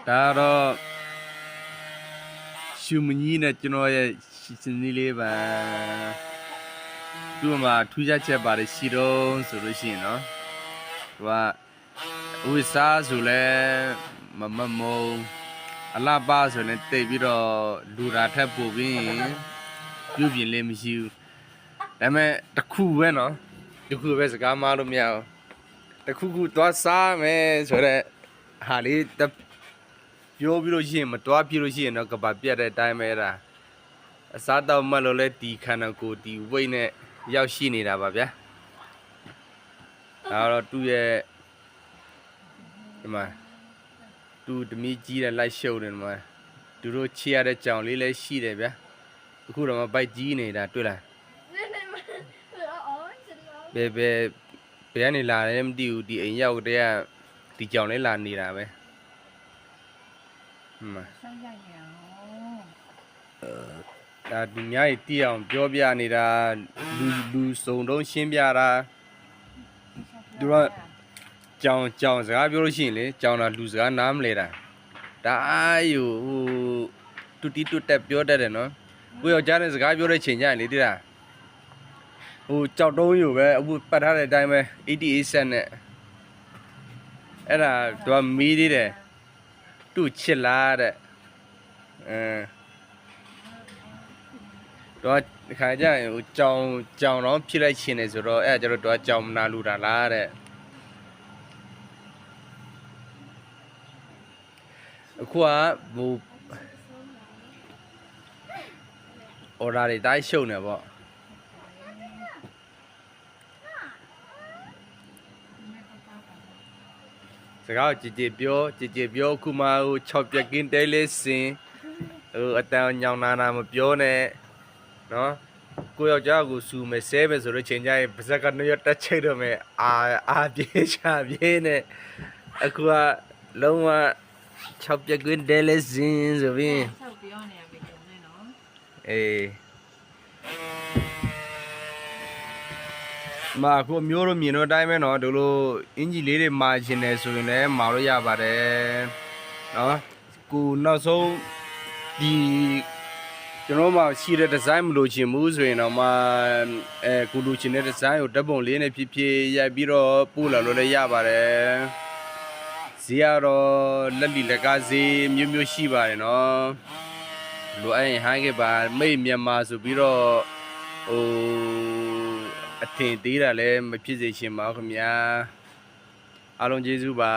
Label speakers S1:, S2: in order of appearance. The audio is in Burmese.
S1: ဒါတော့ရှူမကြီးနဲ့ကျွန်တော်ရဲ့စနေလေးပါသူ့မှာထူးခြားချက်ပါတယ်ရှိတော့ဆိုလို့ရှိရင်နော်သူကဝိစားဆိုလဲမမုံအလားပါဆိုရင်တိတ်ပြီးတော့လူရာထက်ပို့ပြီးပြုပြင်လေးမရှိဘူးဒါပေမဲ့တခုပဲနော်တခုပဲစကားမလို့မရဘူးတခုသွားစားမယ်ဆိုတော့ဟာလေးပြောပြီးလို့ရှိရင်မတွားပြလို့ရှိရင်တော့ကဘာပြတ်တဲ့အတိုင်းပဲဒါအစားတော့မှလို့လဲဒီခန္ဓာကိုယ်ဒီဝိတ်နဲ့ရောက်ရှိနေတာပါဗျာဒါတော့သူ့ရဲ့ဒီမှာသူတမီးကြီးတဲ့လိုက်ရှုပ်နေတယ်မှာသူတို့ချီရတဲ့ကြောင်လေးလည်းရှိတယ်ဗျာအခုတော့မပိုက်ကြီးနေတာတွေ့လားဘယ်ကနေလာလဲမသိဘူးဒီအိမ်ရောက်တဲ့ကဒီကြောင်လေးလာနေတာပဲဒါဒီညကြီးတီးအောင်ပြောပြနေတာလူစုံတုံးရှင်းပြတာသူကကြောင်စကားပြောလို့ရှိရင်လေကြောင်တာလူစကားနားမလဲတာဒါအားယူဟိုတူတီတူတက်ပြောတတ်တယ်နော်ကိုယောက်ျားနဲ့စကားပြောတဲ့ချိန်ကျရင်လေတိလားဟိုကြောက်တုံးယူပဲအခုပတ်ထားတဲ့အတိုင်းပဲ88 cent နဲ့အဲ့ဒါသူကမီးသေးတယ်သူ့ချစ်လားတဲ့တော့ခါကြရင်ဟိုကြောင်တော့ဖြစ်လိုက်ရှင်နေဆိုတော့အဲ့ဒါကျတော့သူကကြောင်မနာလူတာလားတဲ့အခုကဟိုအော်ဒါတွေတိုင်းရှုံနေပေါ့စကားကြည်ကြည်ပြောခုမှဟို6ပြက်ကင်းတဲလေးစင်ဟိုအတန်ညောင်နာမပြောနဲ့နော်ကိုယောက်ျားကိုစူမယ်ဆဲပဲဆိုတော့ချိန်ကြရင်ပါဇက်ကနှရတက်ချိတ်တော့မယ်အာပြေးချပြေးနဲ့အခုကလုံးဝ6ပြက်ကင်းတဲလေးစင်ဆိုပြီးပြောနေရပြီကြုံနေနော်အေးမာကိုမျိုးတို့မြင်တော့အတိုင်းပဲနော်တို့လိုအင်ဂျီလေးတွေမာရှင်တယ်ဆိုရင်လည်းမာလို့ရပါတယ်နော်ကိုနောက်ဆုံးဒီကျွန်တော်မှရှိတဲ့ဒီဇိုင်းမလို့ချင်ဘူးဆိုရင်တော့မှကိုလူချင်တဲ့ဒီဇိုင်းကိုဓာတ်ပုံလေးနဲ့ဖြည်းဖြည်းရိုက်ပြီးတော့ပို့လာလို့လည်းရပါတယ်ဈေးကတော့လက်လီလက်ကားဈေးမျိုးရှိပါတယ်နော်လိုအပ်ရင်ဟိုင်းခဲ့ပါမိတ်မြန်မာဆိုပြီးတော့ဟိုအထင်သေးတာလည်းမဖြစ်စေချင်ပါဘူးခင်ဗျာအားလုံးကျေးဇူးပါ